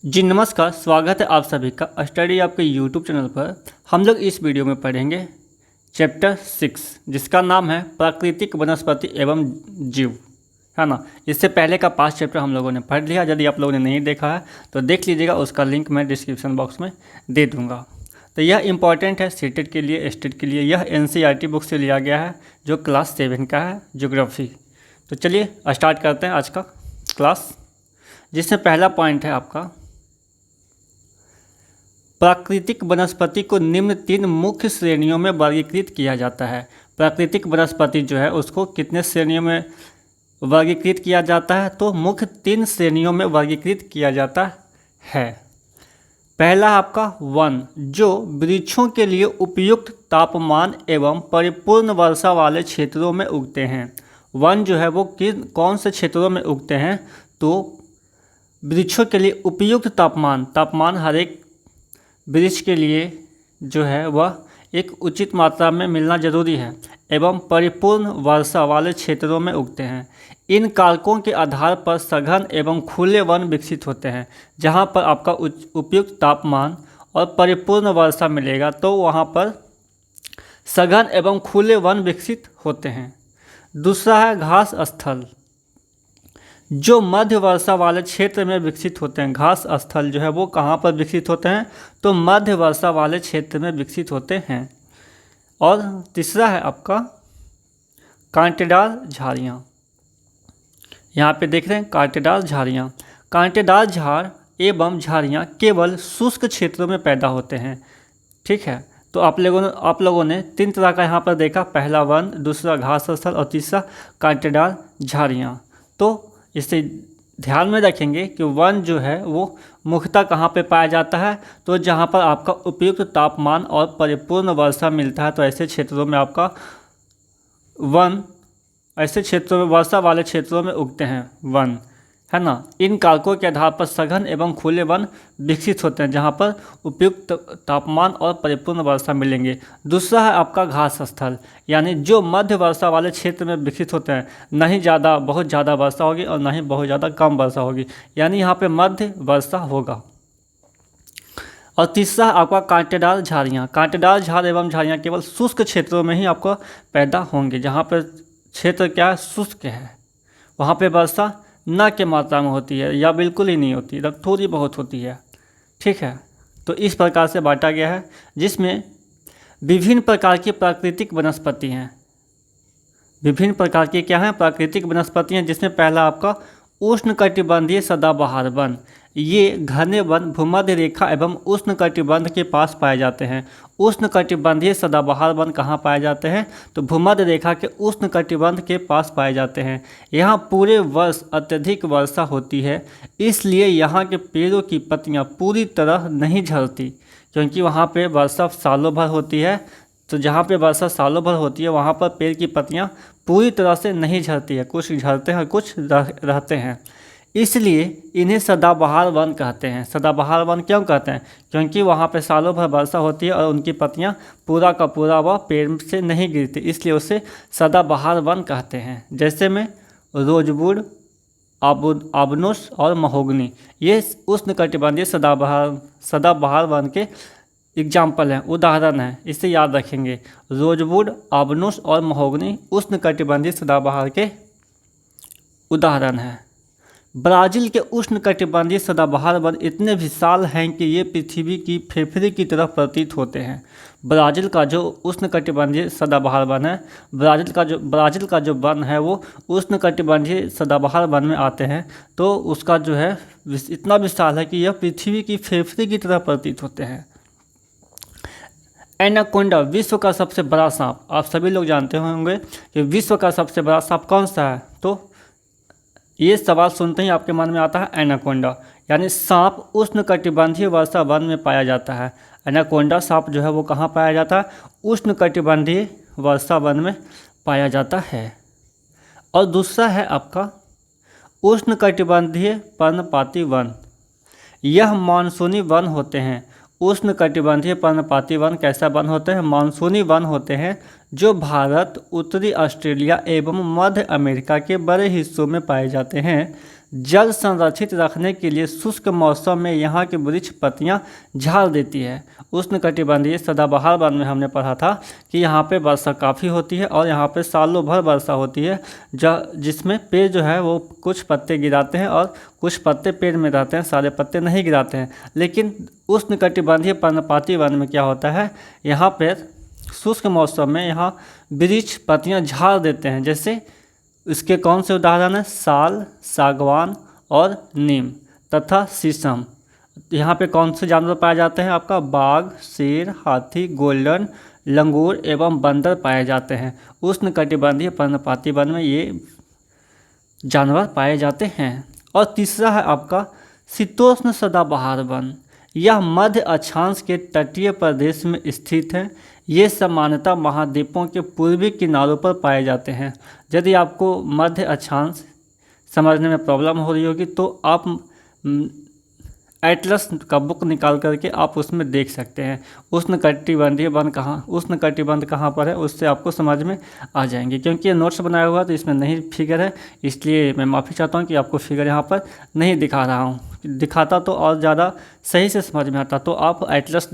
जी नमस्कार, स्वागत है आप सभी का स्टडी आपके यूट्यूब चैनल पर। हम लोग इस वीडियो में पढ़ेंगे चैप्टर 6 जिसका नाम है प्राकृतिक वनस्पति एवं जीव, है ना। इससे पहले का 5 चैप्टर हम लोगों ने पढ़ लिया। यदि आप लोगों ने नहीं देखा है तो देख लीजिएगा, उसका लिंक मैं डिस्क्रिप्शन बॉक्स में दे दूँगा। तो यह इंपॉर्टेंट है सीटेट के लिए, स्टेट के लिए। यह NCERT बुक से लिया गया है जो क्लास 7 का है, ज्योग्राफी। तो चलिए स्टार्ट करते हैं आज का क्लास, जिसमें पहला पॉइंट है आपका प्राकृतिक वनस्पति को निम्न 3 मुख्य श्रेणियों में वर्गीकृत किया जाता है। प्राकृतिक वनस्पति जो है उसको कितने श्रेणियों में वर्गीकृत किया जाता है? तो मुख्य 3 श्रेणियों में वर्गीकृत किया जाता है। पहला आपका वन, जो वृक्षों के लिए उपयुक्त तापमान एवं परिपूर्ण वर्षा वाले क्षेत्रों में उगते हैं। वन जो है वो कौन से क्षेत्रों में उगते हैं? तो वृक्षों के लिए उपयुक्त तापमान हर एक वृक्ष के लिए जो है वह एक उचित मात्रा में मिलना जरूरी है, एवं परिपूर्ण वर्षा वाले क्षेत्रों में उगते हैं। इन कारकों के आधार पर सघन एवं खुले वन विकसित होते हैं। जहाँ पर आपका उपयुक्त तापमान और परिपूर्ण वर्षा मिलेगा तो वहाँ पर सघन एवं खुले वन विकसित होते हैं। दूसरा है घास स्थल, जो मध्य वर्षा वाले क्षेत्र में विकसित होते हैं। घास स्थल जो है वो कहाँ पर विकसित होते हैं? तो मध्य वर्षा वाले क्षेत्र में विकसित होते हैं। और तीसरा है आपका कांटेदार झाड़ियाँ। यहाँ पे देख रहे हैं कांटेदार झाड़ियाँ। कांटेदार झाड़ एवं झाड़ियाँ केवल शुष्क क्षेत्रों में पैदा होते हैं। ठीक है, तो आप लोगों ने 3 तरह का यहाँ पर देखा। पहला वन, दूसरा घास स्थल और तीसरा कांटेदार झाड़ियाँ। तो इसे ध्यान में रखेंगे कि वन जो है वो मुख्यतः कहाँ पे पाया जाता है? तो जहाँ पर आपका उपयुक्त तापमान और परिपूर्ण वर्षा मिलता है, तो ऐसे क्षेत्रों में आपका वन, ऐसे क्षेत्रों में, वर्षा वाले क्षेत्रों में उगते हैं वन, है ना। इन कारकों के आधार पर सघन एवं खुले वन विकसित होते हैं जहाँ पर उपयुक्त तापमान और परिपूर्ण वर्षा मिलेंगे। दूसरा है आपका घास स्थल, यानी जो मध्य वर्षा वाले क्षेत्र में विकसित होते हैं। नहीं ज़्यादा बहुत ज़्यादा वर्षा होगी और नहीं बहुत ज़्यादा कम वर्षा होगी, यानी यहाँ पे मध्य वर्षा होगा। और तीसरा आपका कांटेदार झाड़ियाँ। कांटेदार झाड़ एवं झाड़ियाँ केवल शुष्क क्षेत्रों में ही आपको पैदा होंगे। जहाँ पर क्षेत्र क्या है? शुष्क है, वहाँ पे वर्षा न के मात्रा में होती है या बिल्कुल ही नहीं होती, थोड़ी बहुत होती है। ठीक है, तो इस प्रकार से बांटा गया है, जिसमें विभिन्न प्रकार की प्राकृतिक वनस्पति हैं। विभिन्न प्रकार की क्या हैं? प्राकृतिक वनस्पति हैं, जिसमें पहला आपका उष्णकटिबंधीय सदाबहार वन। ये घने वन भूमध्य रेखा एवं उष्णकटिबंध के पास पाए जाते हैं। उष्णकटिबंधीय सदाबहार वन कहाँ पाए जाते हैं? तो भूमध्य रेखा के उष्णकटिबंध के पास पाए जाते हैं। यहाँ पूरे वर्ष अत्यधिक वर्षा होती है, इसलिए यहाँ के पेड़ों की पत्तियाँ पूरी तरह नहीं झड़ती, क्योंकि वहाँ पे वर्षा सालों भर होती है। तो जहाँ पे वर्षा सालों भर होती है वहाँ पर पेड़ की पत्तियाँ पूरी तरह से नहीं झड़ती है, कुछ झड़ते हैं और कुछ रहते हैं। इसलिए इन्हें सदाबहार वन कहते हैं। सदाबहार वन क्यों कहते हैं? क्योंकि वहाँ पे सालों भर वर्षा होती है और उनकी पत्तियाँ पूरा का पूरा वह पेड़ से नहीं गिरती, इसलिए उसे सदाबहार वन कहते हैं। जैसे में रोजवुड, आबनूस और महोगनी, ये उष्णकटिबंधीय सदाबहार वन के एग्जाम्पल हैं, उदाहरण हैं। इसे याद रखेंगे, रोजवुड, आबनूस और महोगनी उष्णकटिबंधीय सदाबहार के उदाहरण हैं। ब्राज़ील के उष्णकटिबंधीय सदाबहार वन इतने विशाल हैं कि ये पृथ्वी की फेफड़े की तरह प्रतीत होते हैं। ब्राज़ील का जो उष्णकटिबंधीय सदाबहार वन है, ब्राज़ील का जो वन है वो उष्णकटिबंधीय सदाबहार वन में आते हैं। तो उसका जो है इतना विशाल है कि यह पृथ्वी की फेफड़े की तरह प्रतीत होते हैं। एनाकोंडा विश्व का सबसे बड़ा सांप। आप सभी लोग जानते होंगे कि विश्व का सबसे बड़ा सांप कौन सा है? तो ये सवाल सुनते ही आपके मन में आता है एनाकोंडा, यानी सांप उष्णकटिबंधीय वर्षा वन में पाया जाता है। एनाकोंडा सांप जो है वो कहाँ पाया जाता है? उष्णकटिबंधीय वर्षा वन में पाया जाता है। और दूसरा है आपका उष्णकटिबंधीय पर्णपाती वन। यह मानसूनी वन होते हैं। उष्णकटिबंधीय पर्णपाती वन कैसा वन होते हैं? मानसूनी वन होते हैं, जो भारत, उत्तरी ऑस्ट्रेलिया एवं मध्य अमेरिका के बड़े हिस्सों में पाए जाते हैं। जल संरक्षित रखने के लिए शुष्क मौसम में यहाँ के वृक्ष पत्तियाँ झाड़ देती है। उष्णकटिबंधीय सदाबहार वन में हमने पढ़ा था कि यहाँ पे वर्षा काफ़ी होती है और यहाँ पे सालों भर वर्षा होती है, जिसमें पेड़ जो है वो कुछ पत्ते गिराते हैं और कुछ पत्ते पेड़ में रहते हैं, सारे पत्ते नहीं गिराते हैं। लेकिन उष्णकटिबंधीय पर्णपाती वन में क्या होता है, यहाँ पर शुष्क मौसम में यहाँ वृक्ष पत्तियाँ झाड़ देते हैं। जैसे इसके कौन से उदाहरण हैं, साल, सागवान और नीम तथा शीशम। यहाँ पे कौन से जानवर पाए जाते हैं, आपका बाघ, शेर, हाथी, गोल्डन लंगूर एवं बंदर पाए जाते हैं। उष्णकटिबंधीय पर्णपाती वन में ये जानवर पाए जाते हैं। और तीसरा है आपका शीतोष्ण सदाबहार वन। यह मध्य अक्षांश के तटीय प्रदेश में स्थित है। ये सामान्यतः महाद्वीपों के पूर्वी किनारों पर पाए जाते हैं। यदि आपको मध्य अक्षांश समझने में प्रॉब्लम हो रही होगी तो आप एटलस का बुक निकाल करके आप उसमें देख सकते हैं उष्णकटिबंधीय वन उष्णकटिबंध कहाँ पर है, उससे आपको समझ में आ जाएंगे। क्योंकि ये नोट्स बनाया हुआ तो इसमें नहीं फिगर है, इसलिए मैं माफ़ी चाहता हूँ कि आपको फिगर यहाँ पर नहीं दिखा रहा हूँ। दिखाता तो और ज़्यादा सही से समझ में आता, तो आप एटलस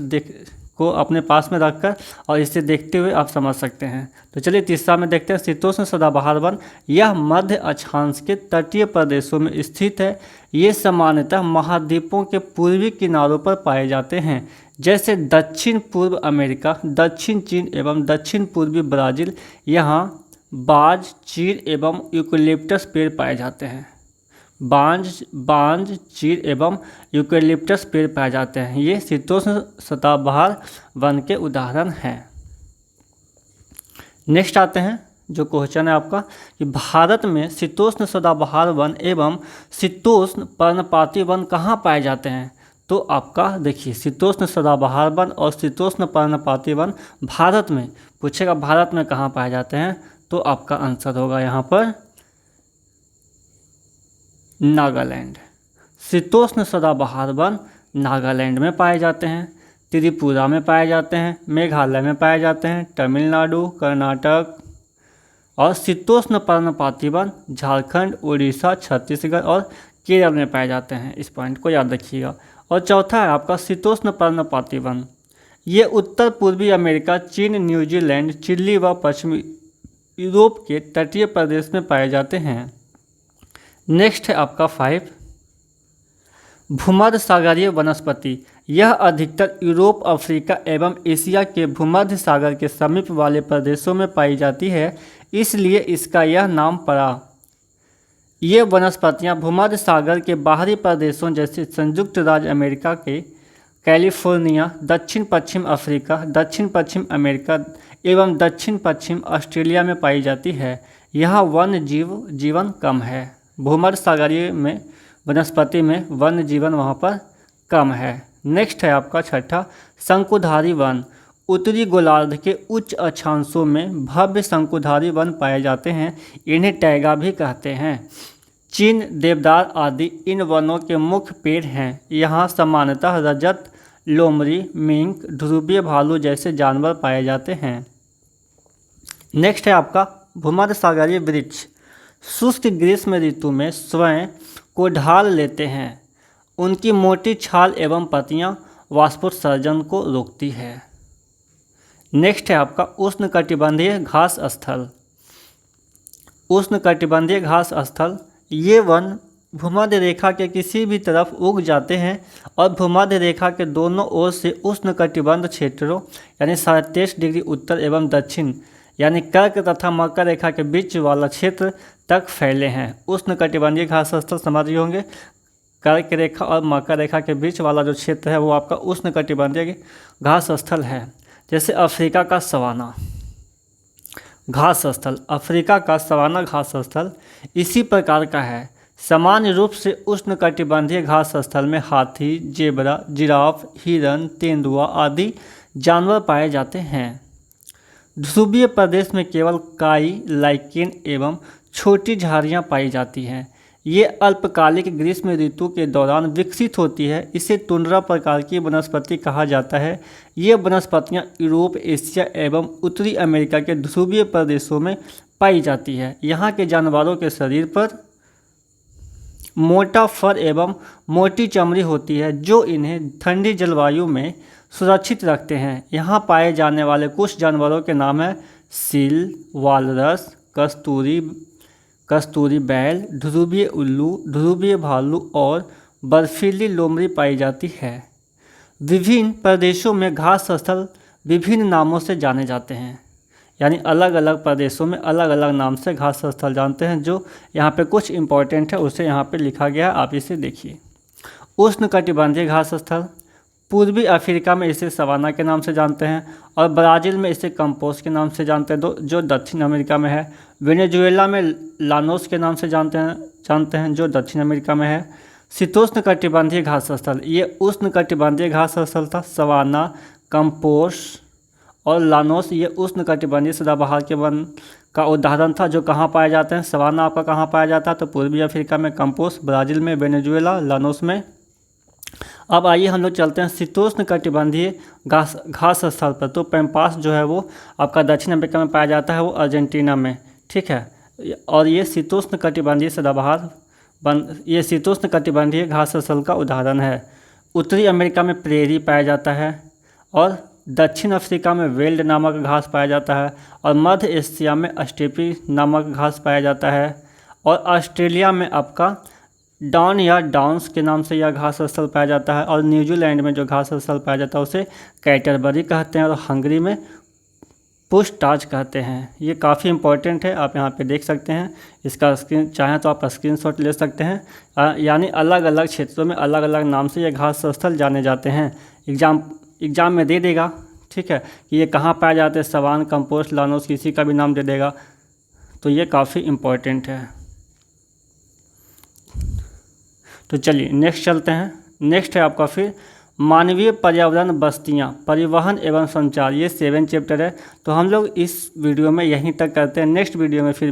को अपने पास में रखकर और इसे देखते हुए आप समझ सकते हैं। तो चलिए तीसरा में देखते हैं शीतोष्ण सदाबहार वन। यह मध्य अक्षांश के तटीय प्रदेशों में स्थित है। ये सामान्यतः महाद्वीपों के पूर्वी किनारों पर पाए जाते हैं, जैसे दक्षिण पूर्व अमेरिका, दक्षिण चीन एवं दक्षिण पूर्वी ब्राज़ील। यहाँ बांज, चीड़ एवं यूकेलिप्टस पेड़ पाए जाते हैं। बांज, चीड़ एवं यूकेलिप्टस पेड़ पाए जाते हैं। ये शीतोष्ण सदाबहार वन के उदाहरण हैं। नेक्स्ट आते हैं जो क्वेश्चन है आपका कि भारत में शीतोष्ण सदाबहार वन एवं शीतोष्ण पर्णपाती वन कहाँ पाए जाते हैं। तो आपका देखिए शीतोष्ण सदाबहार वन और शीतोष्ण पर्णपाती वन भारत में पूछेगा, भारत में कहाँ पाए जाते हैं, तो आपका आंसर होगा यहाँ पर नागालैंड। शीतोष्ण सदाबहार वन नागालैंड में पाए जाते हैं, त्रिपुरा में पाए जाते हैं, मेघालय में पाए जाते हैं, तमिलनाडु, कर्नाटक। और शीतोष्ण पर्णपाती वन झारखंड, उड़ीसा, छत्तीसगढ़ और केरल में पाए जाते हैं। इस पॉइंट को याद रखिएगा। और चौथा है आपका शीतोष्ण पर्णपाती वन। ये उत्तर पूर्वी अमेरिका, चीन, न्यूजीलैंड, चिली व पश्चिमी यूरोप के तटीय प्रदेश में पाए जाते हैं। नेक्स्ट है आपका 5 भूमध्य सागरीय वनस्पति। यह अधिकतर यूरोप, अफ्रीका एवं एशिया के भूमध्य सागर के समीप वाले प्रदेशों में पाई जाती है, इसलिए इसका यह नाम पड़ा। ये वनस्पतियां भूमध्य सागर के बाहरी प्रदेशों जैसे संयुक्त राज्य अमेरिका के कैलिफोर्निया, दक्षिण पश्चिम अफ्रीका, दक्षिण पश्चिम अमेरिका एवं दक्षिण पश्चिम ऑस्ट्रेलिया में पाई जाती है। यहाँ वन्य जीवन कम है। भूमध्य सागरीय में वनस्पति में वन्य जीवन वहाँ पर कम है। नेक्स्ट है आपका छठा शंकुधारी वन। उत्तरी गोलार्ध के उच्च अक्षांशों में भव्य शंकुधारी वन पाए जाते हैं, इन्हें टैगा भी कहते हैं। चीन, देवदार आदि इन वनों के मुख्य पेड़ हैं। यहाँ सामान्यतः रजत, लोमड़ी, मिंक, ध्रुवीय भालू जैसे जानवर पाए जाते हैं। नेक्स्ट है आपका भूमध्य सागरीय वृक्ष। शुष्क ग्रीष्म ऋतु में स्वयं को ढाल लेते हैं। उनकी मोटी छाल एवं पत्तियां वाष्पोत्सर्जन को रोकती है। नेक्स्ट है आपका उष्णकटिबंधीय घास स्थल। उष्णकटिबंधीय घास स्थल ये वन भूमध्य रेखा के किसी भी तरफ उग जाते हैं और भूमध्य रेखा के दोनों ओर से उष्णकटिबंध क्षेत्रों यानी 37 डिग्री उत्तर एवं दक्षिण यानी कर्क तथा मकर रेखा के बीच वाला क्षेत्र तक फैले हैं। उष्णकटिबंधीय घास स्थल समझ रहे होंगे, कर्क रेखा और मकर रेखा के बीच वाला जो क्षेत्र है वो आपका उष्णकटिबंधीय घास स्थल है। जैसे अफ्रीका का सवाना घास स्थल, अफ्रीका का सवाना घास स्थल इसी प्रकार का है। सामान्य रूप से उष्णकटिबंधीय घास स्थल में हाथी, जेबरा, जिराफ, हिरन, तेंदुआ आदि जानवर पाए जाते हैं। ध्रुवीय प्रदेश में केवल काई, लाइकेन एवं छोटी झाड़ियाँ पाई जाती हैं। ये अल्पकालिक ग्रीष्म ऋतु के दौरान विकसित होती है। इसे टुंड्रा प्रकार की वनस्पति कहा जाता है। ये वनस्पतियाँ यूरोप, एशिया एवं उत्तरी अमेरिका के ध्रुवीय प्रदेशों में पाई जाती है। यहाँ के जानवरों के शरीर पर मोटा फर एवं मोटी चमड़ी होती है जो इन्हें ठंडी जलवायु में सुरक्षित रखते हैं। यहाँ पाए जाने वाले कुछ जानवरों के नाम हैं सील, वालरस, कस्तूरी बैल, ध्रुवीय उल्लू, ध्रुवीय भालू और बर्फीली लोमड़ी पाई जाती है। विभिन्न प्रदेशों में घास स्थल विभिन्न नामों से जाने जाते हैं, यानी अलग अलग प्रदेशों में अलग अलग नाम से घास स्थल जानते हैं। जो यहाँ पे कुछ इम्पोर्टेंट है उसे यहाँ पे लिखा गया, आप इसे देखिए। उष्णकटिबंधीय घास स्थल, पूर्वी अफ्रीका में इसे सवाना के नाम से जानते हैं और ब्राज़ील में इसे कंपोस्ट के नाम से जानते हैं, जो दक्षिण अमेरिका में है। वेनेजुएला में लानोस के नाम से जानते हैं जो दक्षिण अमेरिका में है। शीतोष्णकटिबंधीय घास स्थल, ये उष्णकटिबंधीय घास स्थल था। सवाना, कंपोस्ट और लानोस ये उष्णकटिबंधीय सदाबहार के वन का उदाहरण था, जो कहाँ पाए जाते हैं। सवाना आपका कहाँ पाया जाता है, तो पूर्वी अफ्रीका में, कंपोस्ट ब्राज़ील में, वेनेजुएला, लानोस में। अब आइए हम लोग चलते हैं शीतोष्णकटिबंधीय घास स्थल पर। तो पैम्पास जो है वो आपका दक्षिण अमेरिका में पाया जाता है, वो अर्जेंटीना में, ठीक है। और ये शीतोष्णकटिबंधीय घास स्थल का उदाहरण है। उत्तरी अमेरिका में प्रेरी पाया जाता है और दक्षिण अफ्रीका में वेल्ड नामक घास पाया जाता है और मध्य एशिया में स्टेपी नामक घास पाया जाता है और ऑस्ट्रेलिया में आपका डॉन या डाउन्स के नाम से यह घास स्थल पाया जाता है और न्यूजीलैंड में जो घास स्थल पाया जाता है उसे कैटरबरी कहते हैं और हंगरी में पुशटाज कहते हैं। ये काफ़ी इंपॉर्टेंट है, आप यहाँ पे देख सकते हैं। इसका स्क्रीन चाहें तो आप स्क्रीनशॉट ले सकते हैं। यानी अलग अलग क्षेत्रों में अलग अलग नाम से ये घास स्थल जाने जाते हैं। एग्ज़ाम में दे देगा, ठीक है, कि ये कहाँ पाए जाते हैं, सवान, कंपोस्ट, लानोस, किसी का भी नाम दे देगा। तो ये काफ़ी इम्पोर्टेंट है। तो चलिए नेक्स्ट चलते हैं। नेक्स्ट है आपका फिर मानवीय पर्यावरण, बस्तियाँ, परिवहन एवं संचार, ये 7 चैप्टर है। तो हम लोग इस वीडियो में यहीं तक करते हैं। नेक्स्ट वीडियो में फिर